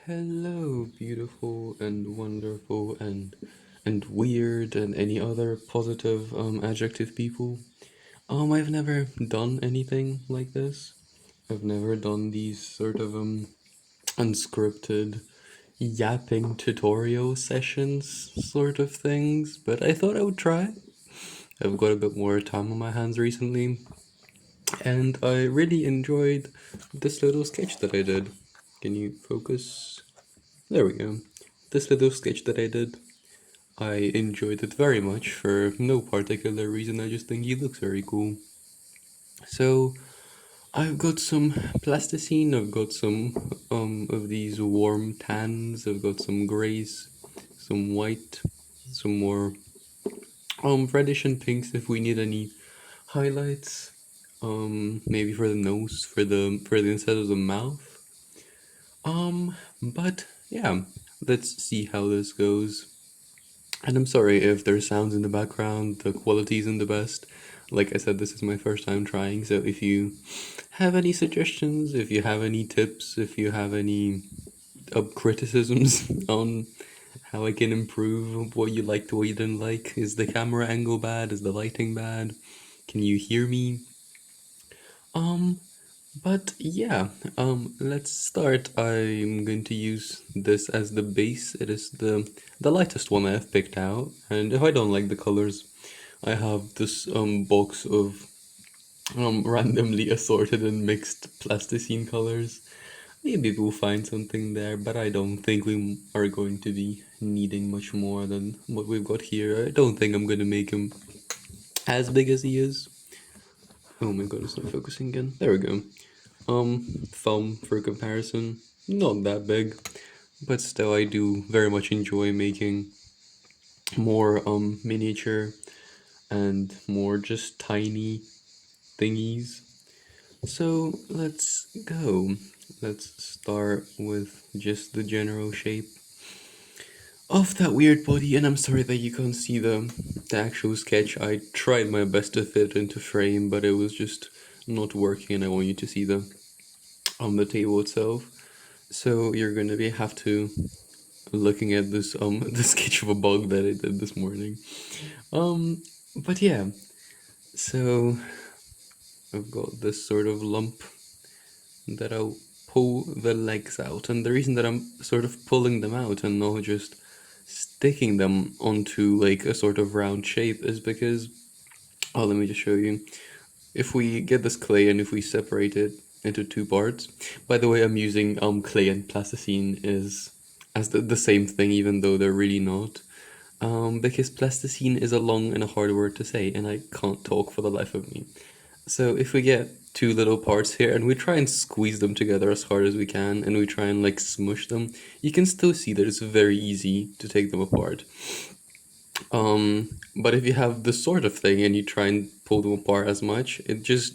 Hello, beautiful and wonderful and weird and any other positive adjective people. I've never done anything like this. I've never done these sort of unscripted yapping tutorial sessions sort of things, but I thought I would try. I've got a bit more time on my hands recently, and I really enjoyed this little sketch that I did. Can you focus? There we go. This little sketch that I did. I enjoyed it very much for no particular reason, I just think he looks very cool. So, I've got some plasticine, I've got some of these warm tans, I've got some grays, some white, some more reddish and pinks if we need any highlights. Maybe for the nose, for the inside of the mouth. But yeah, let's see how this goes. And I'm sorry if there's sounds in the background, the quality isn't the best. Like I said, this is my first time trying, so if you have any suggestions, if you have any tips, if you have any criticisms on how I can improve, what you liked, what you didn't like, is the camera angle bad, is the lighting bad, can you hear me? Um, but yeah, let's start. I'm going to use this as the base. It is the lightest one I have picked out, and if I don't like the colors, I have this box of randomly assorted and mixed plasticine colors. Maybe we'll find something there, but I don't think we are going to be needing much more than what we've got here. I don't think I'm gonna make him as big as he is. Oh my god, it's not focusing again. There we go. Thumb for comparison, not that big, but still I do very much enjoy making more miniature and more just tiny thingies. So let's go. Let's start with just the general shape of that weird body, and I'm sorry that you can't see the actual sketch. I tried my best to fit it into frame, but it was just not working, and I want you to see the on the table itself. So you're gonna be have to looking at this the sketch of a bug that I did this morning. Um but yeah, so I've got this sort of lump that I'll pull the legs out, and the reason that I'm sort of pulling them out and not just sticking them onto like a sort of round shape is because let me just show you. If we get this clay and if we separate it into two parts, by the way, I'm using clay and plasticine is as the same thing, even though they're really not. Because plasticine is a long and a hard word to say, and I can't talk for the life of me. So if we get two little parts here and we try and squeeze them together as hard as we can, and we try and like smush them, you can still see that it's very easy to take them apart. But if you have this sort of thing and you try and pull them apart as much, it just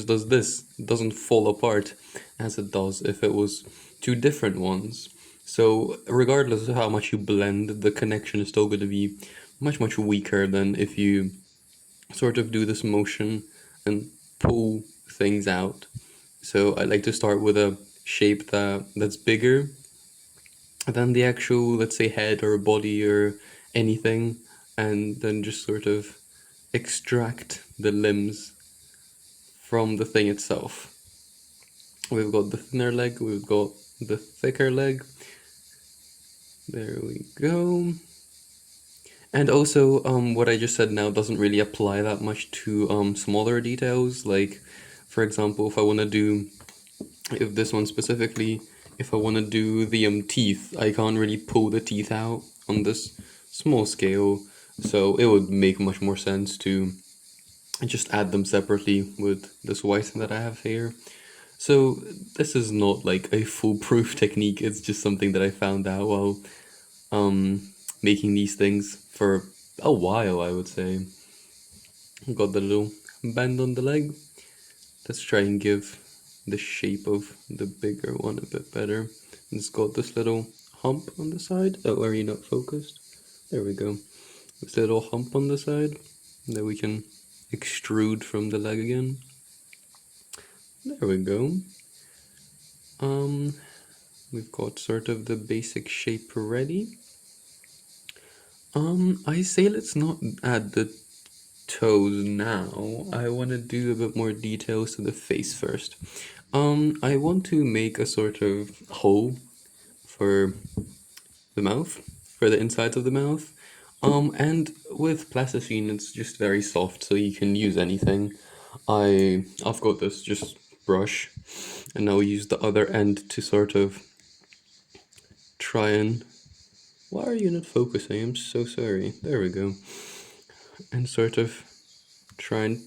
does this. It doesn't fall apart as it does if it was two different ones. So regardless of how much you blend, the connection is still going to be much weaker than if you sort of do this motion and pull things out. So I like to start with a shape that's bigger than the actual, let's say, head or body or anything, and then just sort of extract the limbs from the thing itself. We've got the thinner leg, we've got the thicker leg. There we go. And also, what I just said now doesn't really apply that much to smaller details. Like, for example, if this one specifically, if I want to do the teeth, I can't really pull the teeth out on this small scale, so it would make much more sense to just add them separately with this white that I have here. So this is not like a foolproof technique, it's just something that I found out while um, making these things for a while, I would say. Got the little bend on the leg. Let's try and give the shape of the bigger one a bit better. It's got this little hump on the side. Oh, are you not focused? There we go. This little hump on the side that we can extrude from the leg again. There we go. Um, we've got sort of the basic shape ready. I say let's not add the toes now. I want to do a bit more details to the face first. I want to make a sort of hole for the mouth, for the insides of the mouth. And with plasticine, it's just very soft, so you can use anything. I've got this just brush, and I'll use the other end to sort of try and. Why are you not focusing? I'm so sorry. There we go. And sort of try and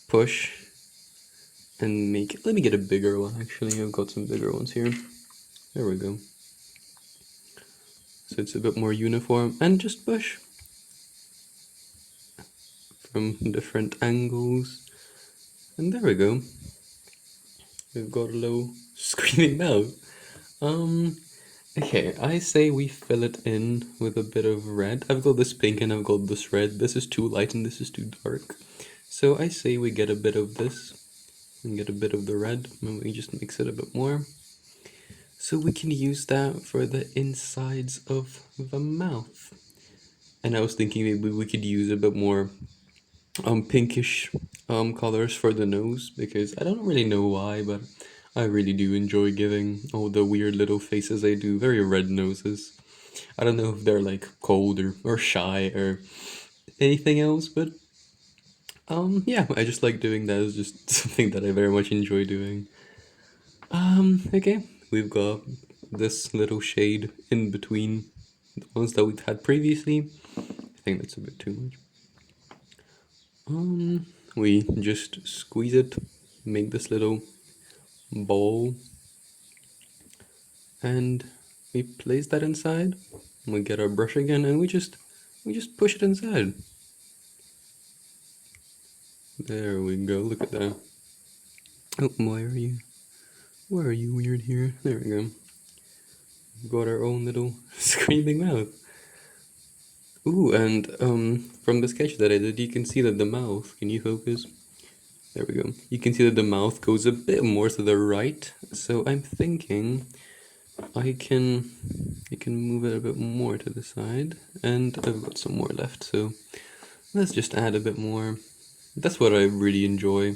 push and make it. Let me get a bigger one. Actually, I've got some bigger ones here. There we go. So it's a bit more uniform, and just push from different angles. And there we go. We've got a little screaming mouth. Um, okay, I say we fill it in with a bit of red. I've got this pink and I've got this red. This is too light and this is too dark. So I say we get a bit of this and get a bit of the red, and we just mix it a bit more. So we can use that for the insides of the mouth. And I was thinking maybe we could use a bit more pinkish colors for the nose, because I don't really know why, but I really do enjoy giving all the weird little faces I do, very red noses. I don't know if they're like cold or shy or anything else, but yeah, I just like doing that. It's just something that I very much enjoy doing. Okay, we've got this little shade in between the ones that we've had previously. I think that's a bit too much. We just squeeze it, make this little ball, and we place that inside. We get our brush again, and we just push it inside. There we go. Look at that. Oh, why are you? Why are you weird here? There we go. We've got our own little screaming mouth. Ooh, and from the sketch that I did, you can see that the mouth. Can you focus? There we go. You can see that the mouth goes a bit more to the right. So I'm thinking I can move it a bit more to the side, and I've got some more left. So let's just add a bit more. That's what I really enjoy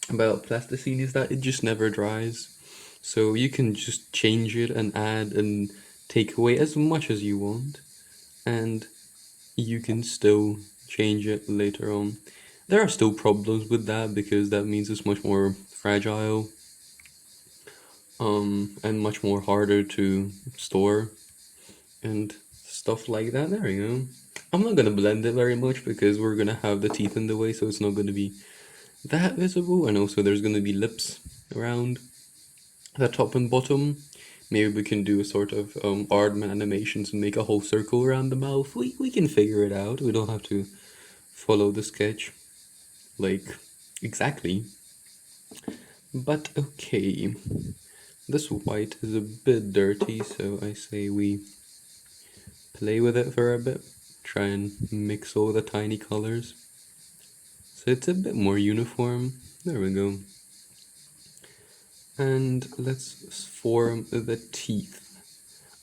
about plasticine, is that it just never dries. So you can just change it and add and take away as much as you want, and you can still change it later on. There are still problems with that because that means it's much more fragile, and much more harder to store and stuff like that. There we go. I'm not gonna blend it very much because we're gonna have the teeth in the way, so it's not gonna be that visible, and also there's gonna be lips around the top and bottom. Maybe we can do a sort of Aardman animations and make a whole circle around the mouth. We can figure it out. We don't have to follow the sketch like exactly. But okay, this white is a bit dirty, so I say we play with it for a bit. Try and mix all the tiny colors. So it's a bit more uniform. There we go. And let's form the teeth.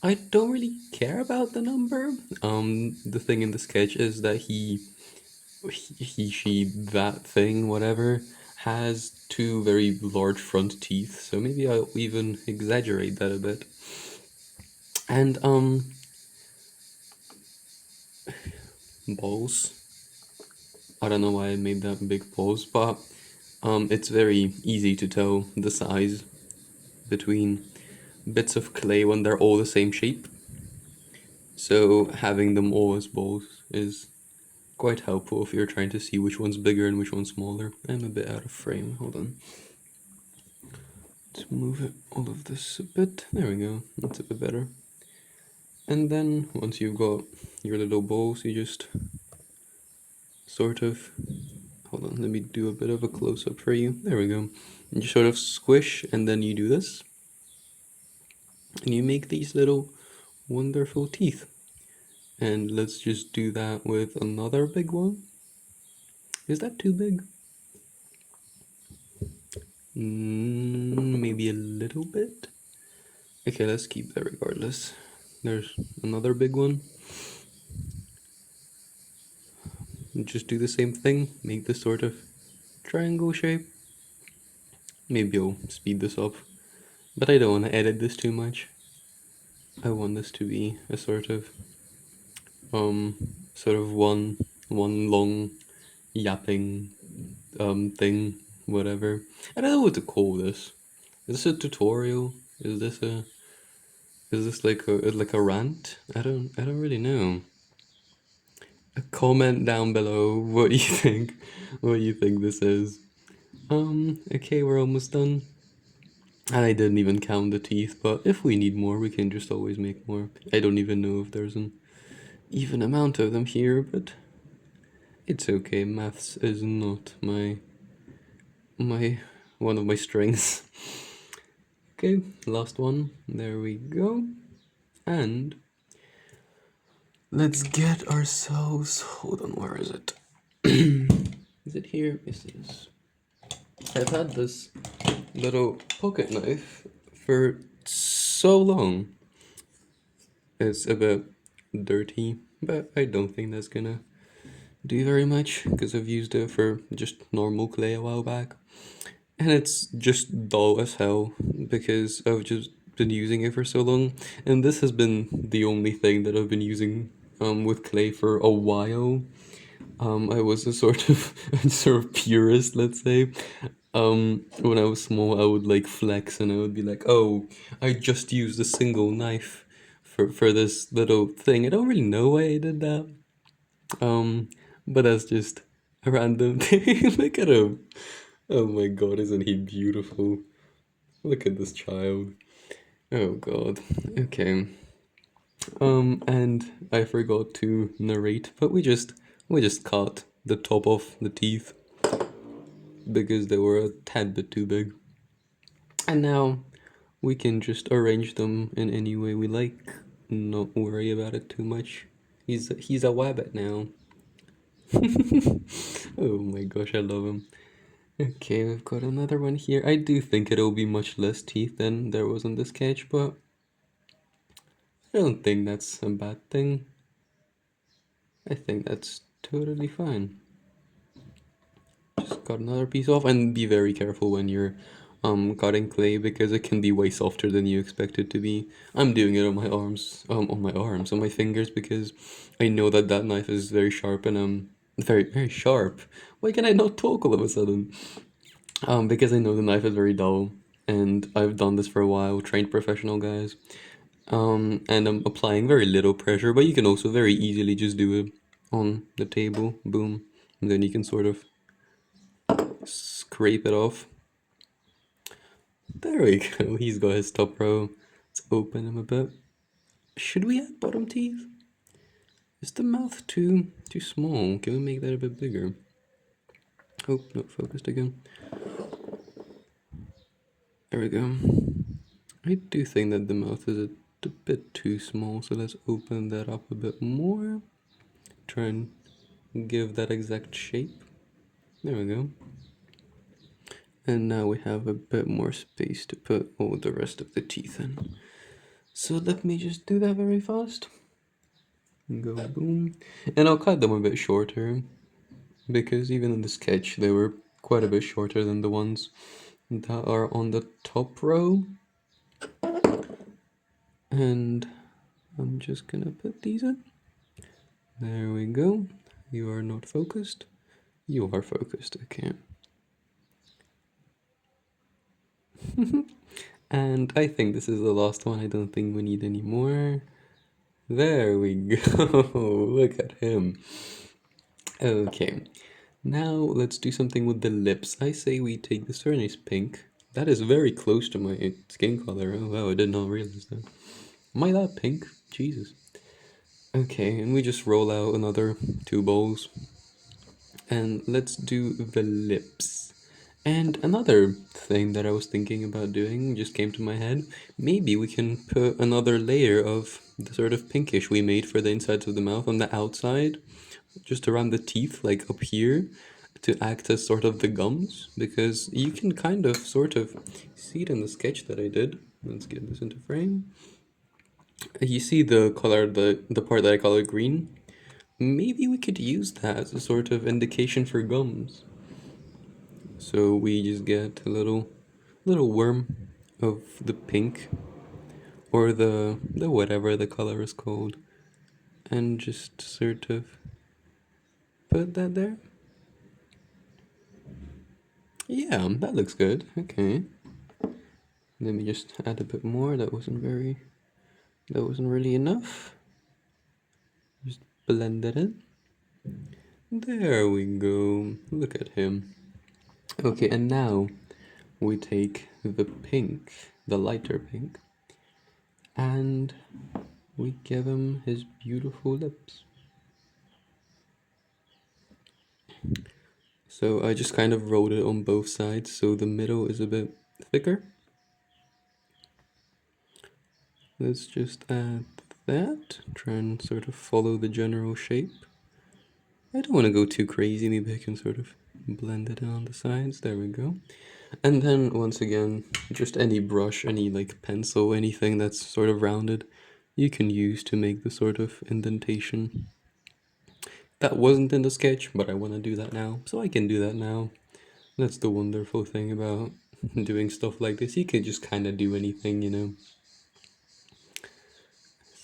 I don't really care about the number. The thing in the sketch is that she, that thing, whatever, has two very large front teeth. So maybe I'll even exaggerate that a bit. And balls. I don't know why I made that big pause, but it's very easy to tell the size between bits of clay when they're all the same shape. So having them all as balls is quite helpful if you're trying to see which one's bigger and which one's smaller. I'm a bit out of frame. Hold on. Let's move it, all of this a bit. There we go. That's a bit better. And then once you've got your little balls, you just sort of, hold on, let me do a bit of a close-up for you. There we go. And you sort of squish, and then you do this. And you make these little wonderful teeth. And let's just do that with another big one. Is that too big? Maybe a little bit. Okay, let's keep that regardless. There's another big one. Just do the same thing, make this sort of triangle shape. Maybe I'll speed this up, but I don't want to edit this too much. I want this to be a um, sort of one long yapping thing, whatever. I don't know what to call this. Is this a tutorial? Is this like a rant? I don't really know. Comment down below what you think. What you think this is. Okay, we're almost done. And I didn't even count the teeth, but if we need more, we can just always make more. I don't even know if there's an even amount of them here, but it's okay. Maths is not my one of my strengths. Okay, last one. There we go. And let's get ourselves. Hold on, where is it? Is it here? Yes, it is. I've had this little pocket knife for so long. It's a bit dirty, but I don't think that's gonna do very much because I've used it for just normal clay a while back. And it's just dull as hell because I've just been using it for so long. And this has been the only thing that I've been using with clay for a while. I was a sort of a sort of purist, let's say. When I was small, I would like flex and I would be like, "Oh, I just used a single knife for this little thing." I don't really know why I did that. Um, but that's just a random thing. Look at him. Oh my God, isn't he beautiful? Look at this child. Oh God. Okay. And I forgot to narrate, but we just cut the top of the teeth because they were a tad bit too big. And now we can just arrange them in any way we like. Not worry about it too much. He's a wabbit now. Oh my gosh, I love him. Okay, we've got another one here. I do think it'll be much less teeth than there was on the sketch, but I don't think that's a bad thing. I think that's totally fine. Just cut another piece off and be very careful when you're cutting clay because it can be way softer than you expect it to be. I'm doing it on my arms, on my fingers because I know that that knife is very sharp and very sharp. Why can I not talk all of a sudden? Because I know the knife is very dull and I've done this for a while, trained professional guys. And I'm applying very little pressure, but you can also very easily just do it on the table, boom, and then you can sort of scrape it off. There we go, he's got his top row. Let's open him a bit. Should we add bottom teeth? Is the mouth too small? Can we make that a bit bigger? Oh, not focused again. There we go. I do think that the mouth is a bit too small, so let's open that up a bit more. Try and give that exact shape. There we go. And now we have a bit more space to put all the rest of the teeth in. So let me just do that very fast. Go boom. And I'll cut them a bit shorter because even in the sketch they were quite a bit shorter than the ones that are on the top row. And I'm just gonna put these in. There we go. You are not focused. You are focused, okay. And I think this is the last one. I don't think we need any more. There we go. Look at him. Okay. Now let's do something with the lips. I say we take this very nice pink. That is very close to my skin color. Oh wow, I did not realize that. Am I that pink? Jesus. Okay, and we just roll out another two bowls. And let's do the lips. And another thing that I was thinking about doing just came to my head. Maybe we can put another layer of the sort of pinkish we made for the insides of the mouth on the outside, just around the teeth, like up here. to act as sort of the gums, because you can kind of sort of see it in the sketch that I did. Let's get this into frame. You see the color, the part that I color green? Maybe we could use that as a sort of indication for gums. So we just get a little worm of the pink, or the whatever the color is called, and just sort of put that there. Yeah, that looks good. Okay. Let me just add a bit more. That wasn't really enough. Just blend it in. There we go. Look at him. Okay, and now we take the pink, the lighter pink, and we give him his beautiful lips. So I just kind of wrote it on both sides, so the middle is a bit thicker. Let's just add that. Try and sort of follow the general shape. I don't want to go too crazy, maybe I can sort of blend it in on the sides. There we go. And then once again, just any brush, any like pencil, anything that's sort of rounded, you can use to make the sort of indentation. That wasn't in the sketch, but I want to do that now, so I can do that now. That's the wonderful thing about doing stuff like this. You can just kind of do anything, you know.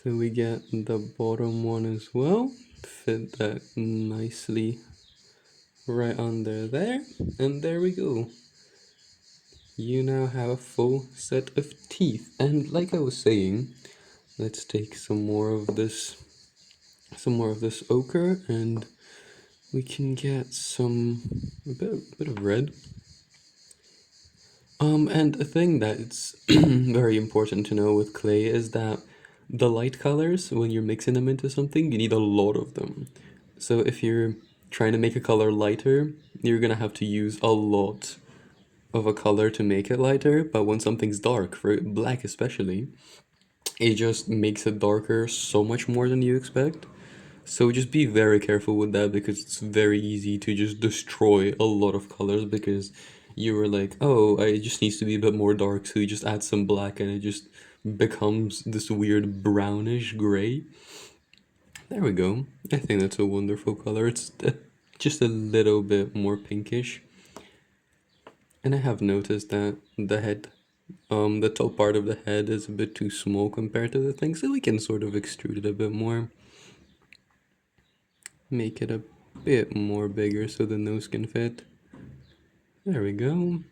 So we get the bottom one as well. Fit that nicely right under there. And there we go. You now have a full set of teeth. And like I was saying, let's take some more of this ochre, and we can get a bit of red. And a thing that it's very important to know with clay is that the light colors, when you're mixing them into something, you need a lot of them. So if you're trying to make a color lighter, you're gonna have to use a lot of a color to make it lighter. But when something's dark, for black especially, it just makes it darker so much more than you expect. So just be very careful with that, because it's very easy to just destroy a lot of colors because you were like, oh, it just needs to be a bit more dark, so you just add some black and it just becomes this weird brownish gray. There we go. I think that's a wonderful color. It's just a little bit more pinkish. And I have noticed that the top part of the head is a bit too small compared to the thing, so we can sort of extrude it a bit more. Make it a bit more bigger so the nose can fit. There we go.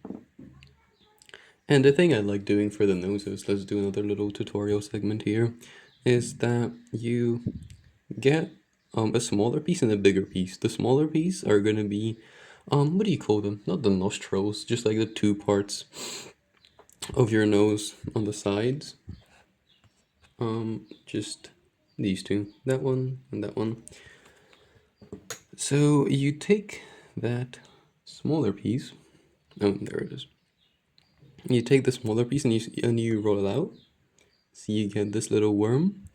And the thing I like doing for the noses, let's do another little tutorial segment here, is that you get a smaller piece and a bigger piece. The smaller piece are gonna be, what do you call them? Not the nostrils, just like the two parts of your nose on the sides. Just these two, that one and that one. So you take that smaller piece, there it is. You take the smaller piece and you roll it out. So you get this little worm,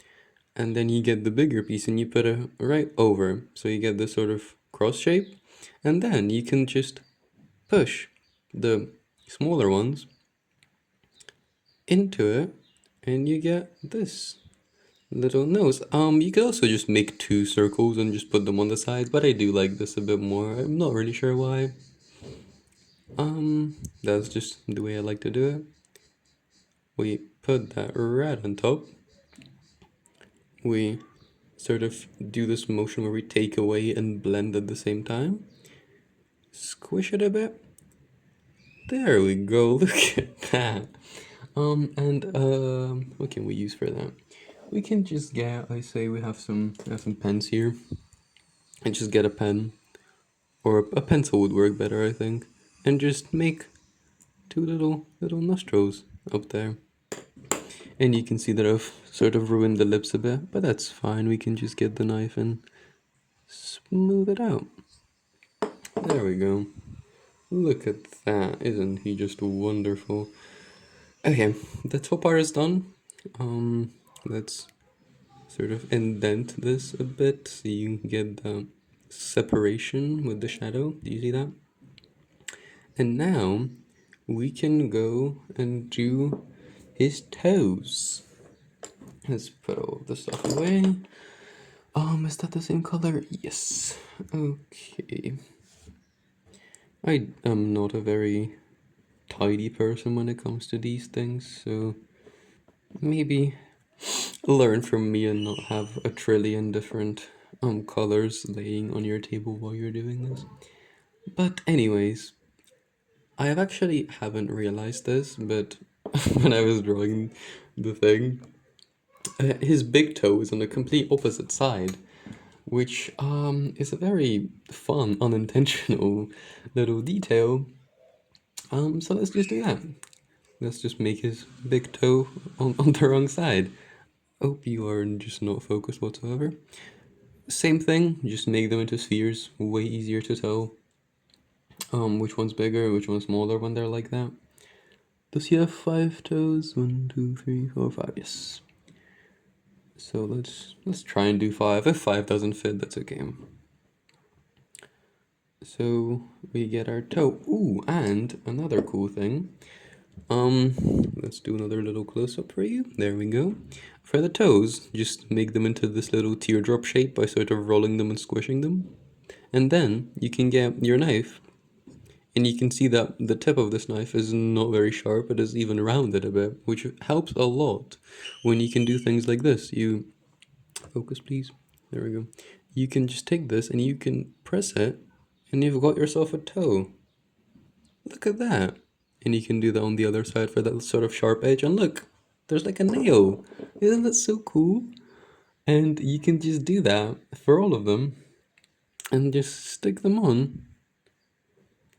and then you get the bigger piece and you put it right over. So you get this sort of cross shape, and then you can just push the smaller ones into it, and you get this little nose. You could also just make two circles and just put them on the sides, but I do like this a bit more. I'm not really sure why. That's just the way I like to do it. We put that right on top. We sort of do this motion where we take away and blend at the same time. Squish it a bit. There we go, look at that. What can we use for that? We can just get, I say we have some pens here. And just get a pen, or a pencil would work better, I think. And just make two little nostrils up there. And you can see that I've sort of ruined the lips a bit, but that's fine. We can just get the knife and smooth it out. There we go. Look at that. Isn't he just wonderful? Okay, the top part is done. Let's sort of indent this a bit so you get separation with the shadow. Do you see that? And now we can go and do his toes. Let's put all the stuff away. Is that the same color? Yes. Okay. I am not a very tidy person when it comes to these things, so maybe learn from me and not have a trillion different colors laying on your table while you're doing this. But anyways, I have actually haven't realized this, but when I was drawing the thing, his big toe is on the complete opposite side, which is a very fun, unintentional little detail. So let's just do that. Let's just make his big toe on the wrong side. Hope you are just not focused whatsoever. Same thing, just make them into spheres. Way easier to tell which one's bigger, which one's smaller when they're like that. Does he have 5 toes? 1, 2, 3, 4, 5. Yes. So let's try and do 5. If 5 doesn't fit, that's okay. So we get our toe. Ooh, and another cool thing. Let's do another little close-up for you. There we go. For the toes, just make them into this little teardrop shape by sort of rolling them and squishing them. And then you can get your knife, and you can see that the tip of this knife is not very sharp, it is even rounded a bit, which helps a lot when you can do things like this. You focus, please. There we go. You can just take this and you can press it, and you've got yourself a toe. Look at that. And you can do that on the other side for that sort of sharp edge. And look, there's like a nail. Isn't that so cool? And you can just do that for all of them and just stick them on.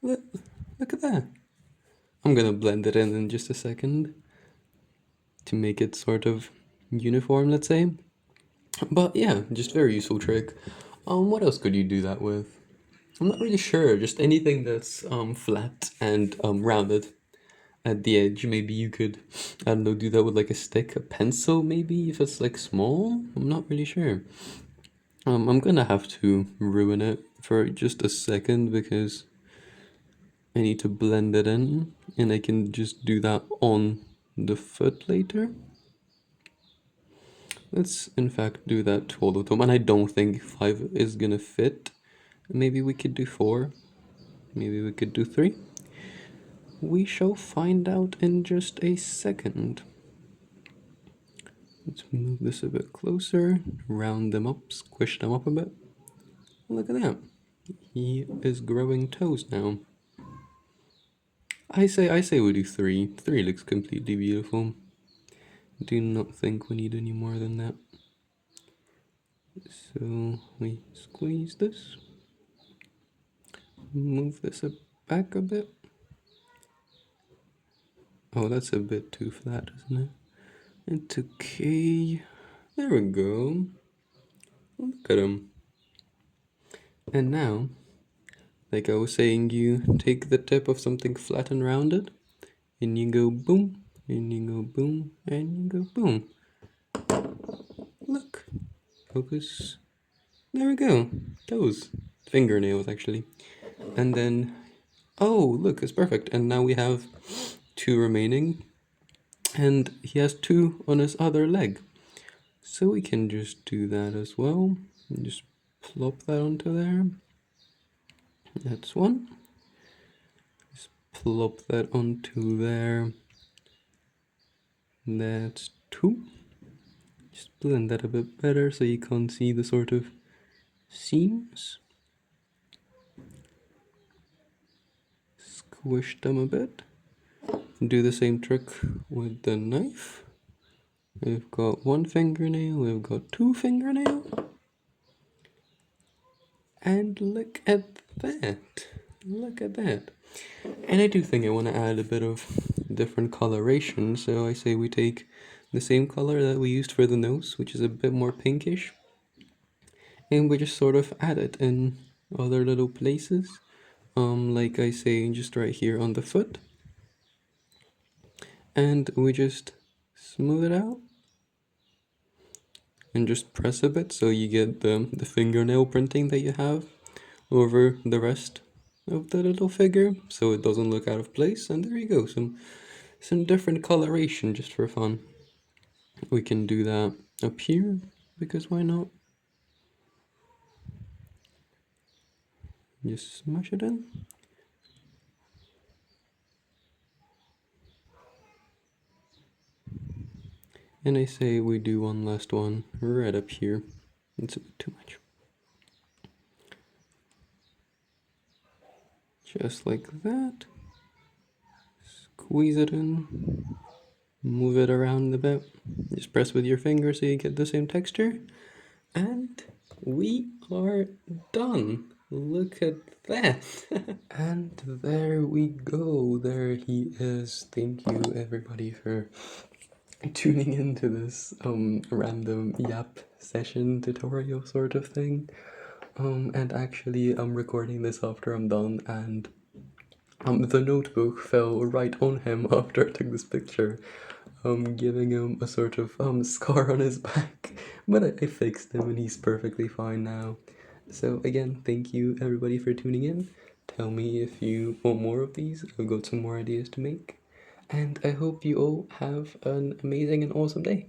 Look, look at that. I'm gonna blend it in just a second to make it sort of uniform, let's say. But yeah, just very useful trick. What else could you do that with? I'm not really sure. Just anything that's flat and rounded at the edge. Maybe you could, I don't know, do that with like a stick, a pencil, maybe if it's like small. I'm not really sure. I'm gonna have to ruin it for just a second because I need to blend it in, and I can just do that on the foot later. Let's in fact do that to all of them, and I don't think 5 is gonna fit. Maybe we could do 4. Maybe we could do 3. We shall find out in just a second. Let's move this a bit closer, round them up, squish them up a bit. Look at that. He is growing toes now. I say we do 3. 3 looks completely beautiful. Do not think we need any more than that. So we squeeze this, move this back a bit. Oh, that's a bit too flat, isn't it? It's okay. There we go. Look at him. And now, like I was saying, you take the tip of something flat and rounded, and you go boom, and you go boom, and you go boom. Look. Focus. There we go. Toes. Fingernails, actually. And then, oh, look, it's perfect. And now we have 2 remaining, and he has 2 on his other leg. So we can just do that as well. And just plop that onto there. That's 1. Just plop that onto there. That's 2. Just blend that a bit better so you can't see the sort of seams. Squish them a bit. Do the same trick with the knife. We've got 1 fingernail, we've got 2 fingernails. And look at that. Look at that. And I do think I want to add a bit of different coloration, so I say we take the same color that we used for the nose, which is a bit more pinkish, and we just sort of add it in other little places. Like I say, just right here on the foot. And we just smooth it out and just press a bit so you get the fingernail printing that you have. over the rest of the little figure so it doesn't look out of place. And there you go, some different coloration just for fun. We can do that up here because why not? Just smash it in. And I say we do one last one right up here. It's a bit too much. Just like that. Squeeze it in. Move it around a bit. Just press with your finger so you get the same texture. And we are done. Look at that. And there we go. There he is. Thank you everybody for tuning into this random yap session tutorial sort of thing. And actually I'm recording this after I'm done, and the notebook fell right on him after I took this picture, giving him a sort of scar on his back. But I fixed him and he's perfectly fine now. So again, thank you everybody for tuning in. Tell me if you want more of these. I've got some more ideas to make. And I hope you all have an amazing and awesome day.